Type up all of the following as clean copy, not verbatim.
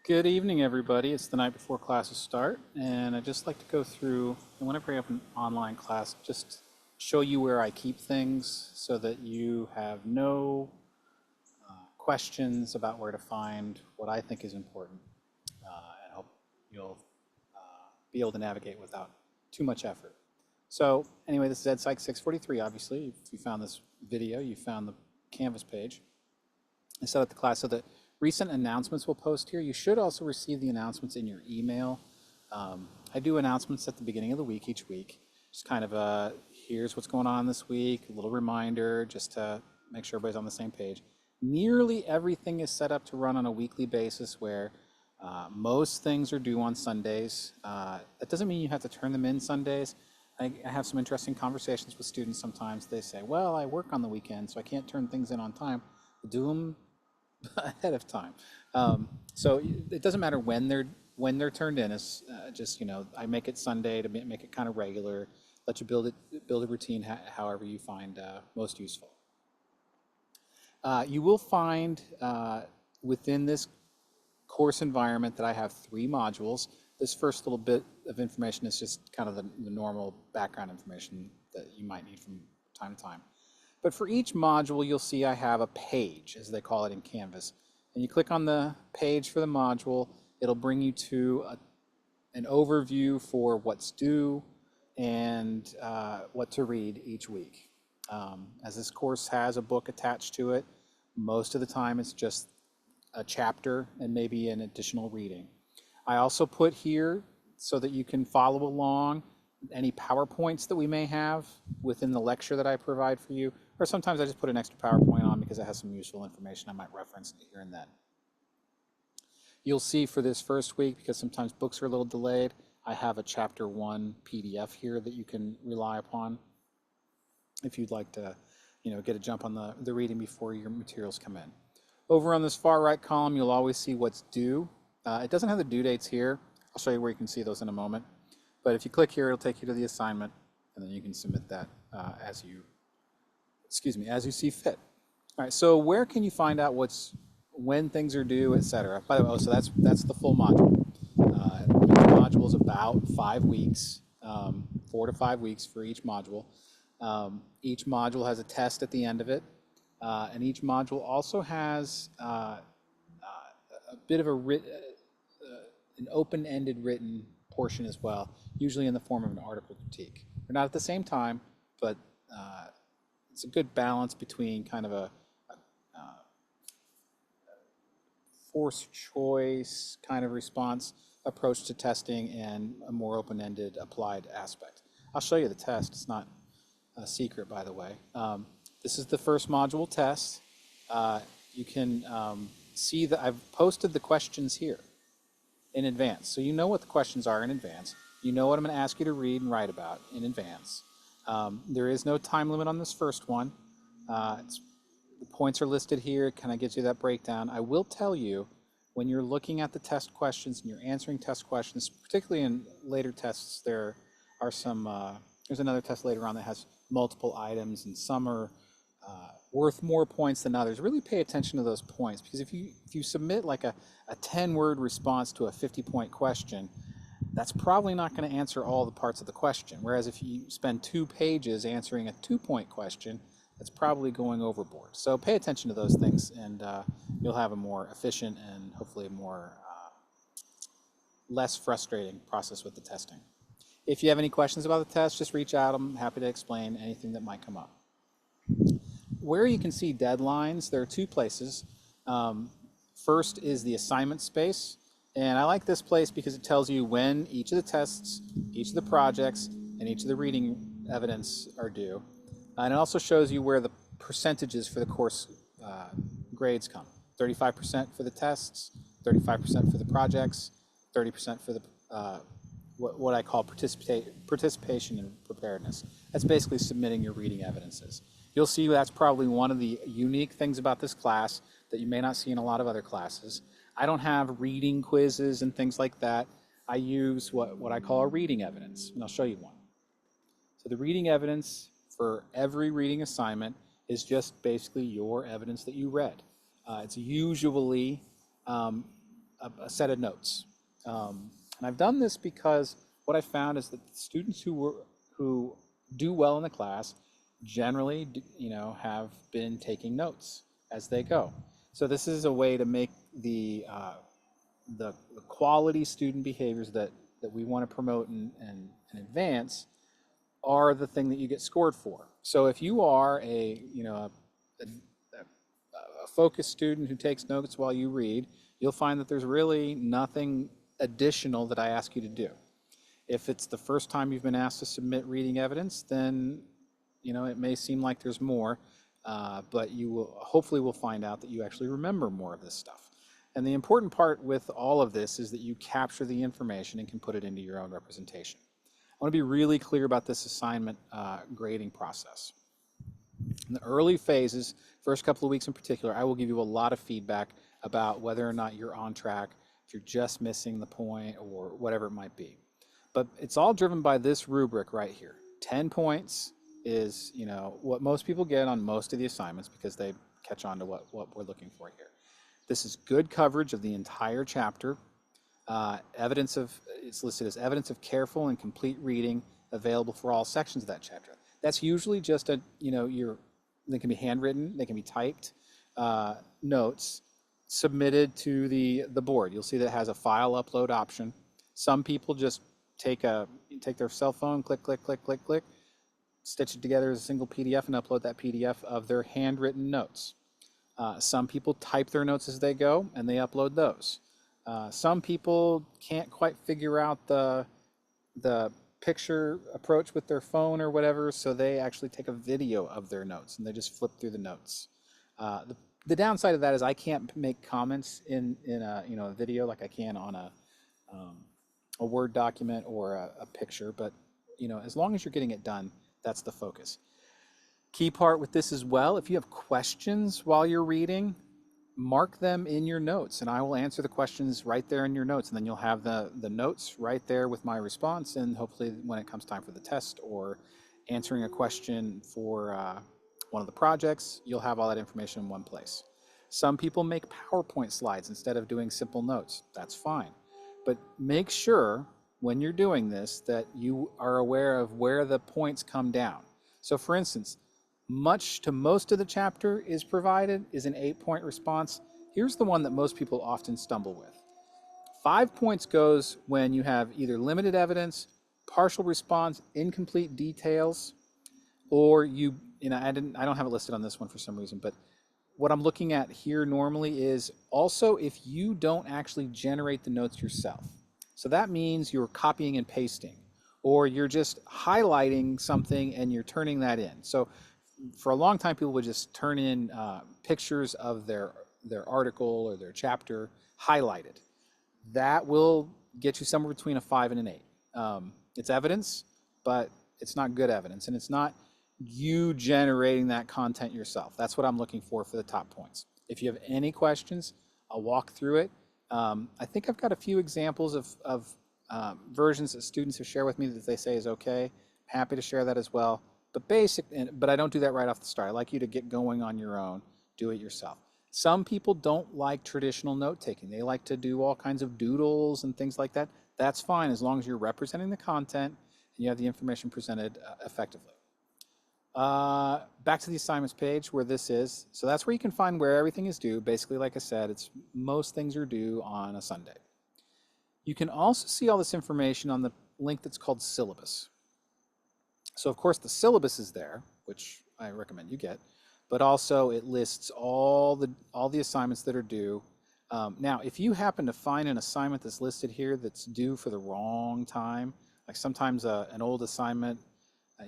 Good evening, everybody. It's the night before classes start, and I'd just like to go through, and whenever I have an online class, just show you where I keep things so that you have no questions about where to find what I think is important, and hope you'll be able to navigate without too much effort. So anyway, this is Ed Psych 643, obviously. If you found this video, you found the Canvas page. I set up the class so that recent announcements will post here. You should also receive the announcements in your email. I do announcements at the beginning of the week each week. Just kind of here's what's going on this week, a little reminder just to make sure everybody's on the same page. Nearly everything is set up to run on a weekly basis where most things are due on Sundays. That doesn't mean you have to turn them in Sundays. I have some interesting conversations with students sometimes. They say, well, I work on the weekend, so I can't turn things in on time. Do them ahead of time. So it doesn't matter when they're turned in. It's just, I make it Sunday to make it kind of regular. Let you build a routine however you find most useful. You will find within this course environment that I have 3 modules. This first little bit of information is just kind of the normal background information that you might need from time to time. But for each module, you'll see I have a page, as they call it in Canvas. And you click on the page for the module, it'll bring you to an overview for what's due and what to read each week. As this course has a book attached to it, most of the time it's just a chapter and maybe an additional reading. I also put here so that you can follow along any PowerPoints that we may have within the lecture that I provide for you, or sometimes I just put an extra PowerPoint on because it has some useful information I might reference here and then. You'll see for this first week, because sometimes books are a little delayed, I have a chapter 1 PDF here that you can rely upon if you'd like to get a jump on the reading before your materials come in. Over on this far right column, you'll always see what's due. It doesn't have the due dates here. I'll show you where you can see those in a moment. But if you click here, it'll take you to the assignment, and then you can submit that as you see fit. All right, so where can you find out when things are due, etc.? By the way, so that's the full module. Each module is about 5 weeks, 4 to 5 weeks for each module. Each module has a test at the end of it, and each module also has a bit of an open-ended written portion as well, usually in the form of an article critique. They're not at the same time, but it's a good balance between kind of a forced choice kind of response approach to testing and a more open-ended applied aspect. I'll show you the test. It's not a secret, by the way. This is the first module test. You can see that I've posted the questions here in advance. So you know what the questions are in advance. You know what I'm going to ask you to read and write about in advance. There is no time limit on this first one. The points are listed here. It kind of gives you that breakdown. I will tell you, when you're looking at the test questions and you're answering test questions, particularly in later tests, there are some, there's another test later on that has multiple items, and some are worth more points than others. Really pay attention to those points, because if you submit like a 10-word response to a 50-point question, that's probably not going to answer all the parts of the question. Whereas if you spend 2 pages answering a 2-point question, that's probably going overboard. So pay attention to those things, and you'll have a more efficient and hopefully a more less frustrating process with the testing. If you have any questions about the test, just reach out. I'm happy to explain anything that might come up. Where you can see deadlines, there are 2 places. First is the assignment space, and I like this place because it tells you when each of the tests, each of the projects, and each of the reading evidence are due. And it also shows you where the percentages for the course grades come. 35% for the tests, 35% for the projects, 30% for the what I call participation and preparedness. That's basically submitting your reading evidences. You'll see that's probably one of the unique things about this class that you may not see in a lot of other classes. I don't have reading quizzes and things like that. I use what I call a reading evidence, and I'll show you one. So the reading evidence for every reading assignment is just basically your evidence that you read. It's usually a set of notes. And I've done this because what I found is that students who do well in the class generally, have been taking notes as they go. So this is a way to make the quality student behaviors that we want to promote and advance are the thing that you get scored for. So if you are a focused student who takes notes while you read, you'll find that there's really nothing additional that I ask you to do. If it's the first time you've been asked to submit reading evidence, then it may seem like there's more, but you will hopefully will find out that you actually remember more of this stuff. And the important part with all of this is that you capture the information and can put it into your own representation. I want to be really clear about this assignment grading process. In the early phases, first couple of weeks in particular, I will give you a lot of feedback about whether or not you're on track, if you're just missing the point, or whatever it might be. But it's all driven by this rubric right here. 10 points is what most people get on most of the assignments because they catch on to what we're looking for here. This is good coverage of the entire chapter. It's listed as evidence of careful and complete reading available for all sections of that chapter. That's usually just they can be handwritten, they can be typed notes submitted to the board. You'll see that it has a file upload option. Some people just take their cell phone, click, click, click, click, click, stitch it together as a single PDF and upload that PDF of their handwritten notes. Some people type their notes as they go and they upload those. Some people can't quite figure out the picture approach with their phone or whatever, so they actually take a video of their notes and they just flip through the notes. The downside of that is I can't make comments in a video like I can on a Word document or a picture, but as long as you're getting it done, that's the focus. Key part with this as well, if you have questions while you're reading, mark them in your notes and I will answer the questions right there in your notes, and then you'll have the notes right there with my response, and hopefully when it comes time for the test or answering a question for one of the projects, you'll have all that information in one place. Some people make PowerPoint slides instead of doing simple notes. That's fine. But make sure when you're doing this that you are aware of where the points come down. So for instance, most of the chapter is provided is an 8-point response. Here's the one that most people often stumble with. 5 points goes when you have either limited evidence, partial response, incomplete details, or I don't have it listed on this one for some reason, but what I'm looking at here normally is also if you don't actually generate the notes yourself. So that means you're copying and pasting, or you're just highlighting something and you're turning that in. So for a long time, people would just turn in pictures of their article or their chapter highlighted. That will get you somewhere between a 5 and an 8. It's evidence, but it's not good evidence, and it's not you generating that content yourself. That's what I'm looking for the top points. If you have any questions, I'll walk through it. I think I've got a few examples of versions that students have shared with me that they say is okay. Happy to share that as well. But I don't do that right off the start. I like you to get going on your own, do it yourself. Some people don't like traditional note-taking. They like to do all kinds of doodles and things like that. That's fine as long as you're representing the content and you have the information presented effectively. Back to the assignments page where this is. So that's where you can find where everything is due. Basically, like I said, most things are due on a Sunday. You can also see all this information on the link that's called syllabus. So of course the syllabus is there, which I recommend you get, but also it lists all the assignments that are due. Now, if you happen to find an assignment that's listed here that's due for the wrong time, like sometimes an old assignment,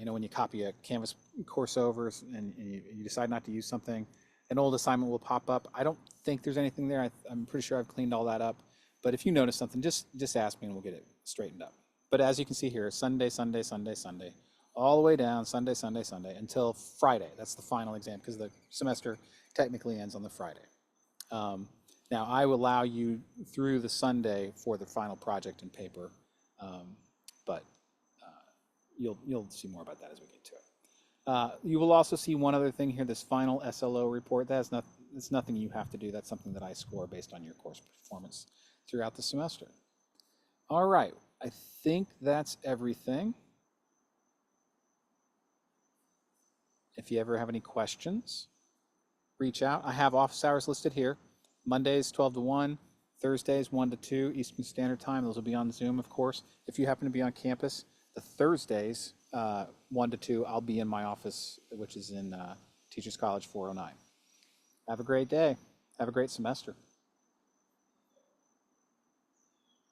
when you copy a Canvas course over and you decide not to use something, an old assignment will pop up. I don't think there's anything there. I'm pretty sure I've cleaned all that up. But if you notice something, just ask me and we'll get it straightened up. But as you can see here, Sunday, Sunday, Sunday, Sunday, all the way down, Sunday, Sunday, Sunday, until Friday. That's the final exam because the semester technically ends on the Friday. Now, I will allow you through the Sunday for the final project and paper, but you'll see more about that as we get to it. You will also see one other thing here, this final SLO report. That has it's nothing you have to do. That's something that I score based on your course performance throughout the semester. All right, I think that's everything. If you ever have any questions, reach out. I have office hours listed here. Mondays 12 to 1, Thursdays 1 to 2 Eastern Standard Time. Those will be on Zoom, of course. If you happen to be on campus, the Thursdays 1 to 2, I'll be in my office, which is in Teachers College 409. Have a great day. Have a great semester.